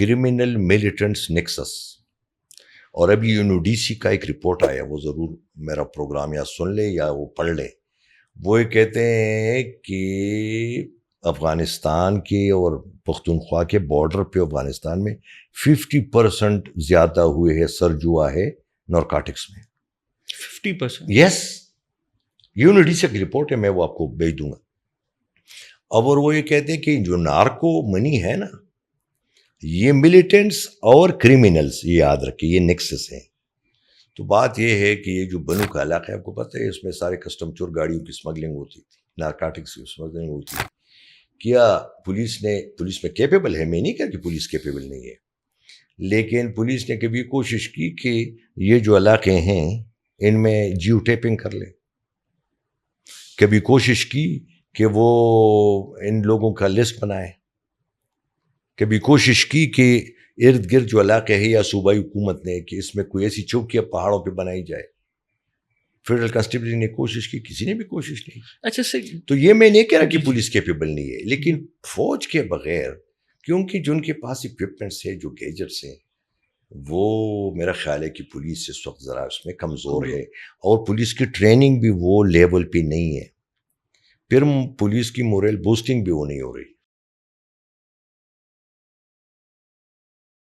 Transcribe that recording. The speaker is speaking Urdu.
Criminal militants nexus. اور ابھی UNODC کا ایک رپورٹ آیا, وہ ضرور میرا پروگرام یا سن لیں یا وہ پڑھ لیں. وہ یہ کہتے ہیں کہ افغانستان کے اور پختونخوا کے بارڈر پہ افغانستان میں 50% زیادہ ہوئے ہے سرجوا ہے نارکاٹکس میں. 50%؟ یس, UNODC کی رپورٹ ہے, میں وہ آپ کو بھیج دوں گا. اور وہ یہ کہتے ہیں کہ جو نارکو منی ہے نا, یہ ملیٹنٹس اور کریمنلز, یہ یاد رکھیں یہ نیکسس ہیں. تو بات یہ ہے کہ یہ جو بنو کا علاقہ ہے, آپ کو پتہ ہے اس میں سارے کسٹم چور گاڑیوں کی اسمگلنگ ہوتی تھی, نارکاٹکس کی اسمگلنگ ہوتی تھی. کیا پولیس میں کیپیبل ہے, میں نہیں کہا کہ پولیس کیپیبل نہیں ہے, لیکن پولیس نے کبھی کوشش کی کہ یہ جو علاقے ہیں ان میں جیو ٹیپنگ کر لے. کبھی کوشش کی کہ وہ ان لوگوں کا لسٹ بنائے. کبھی کوشش کی کہ ارد گرد جو علاقے ہے یا صوبائی حکومت نے کہ اس میں کوئی ایسی چوکیاں پہاڑوں پہ بنائی جائے. فیڈرل کانسٹیبلری نے کوشش کی, کسی نے بھی کوشش نہیں. اچھا سر, تو یہ میں نہیں کہہ رہا کہ پولیس کیپیبل نہیں ہے, لیکن فوج کے بغیر, کیونکہ جن کے پاس اکوپمنٹس ہیں, جو گیجٹس ہیں, وہ میرا خیال ہے کہ پولیس اس وقت ذرا اس میں کمزور ہے, اور پولیس کی ٹریننگ بھی وہ لیول پہ نہیں ہے. پھر پولیس کی مورل بوسٹنگ بھی وہ نہیں ہو رہی.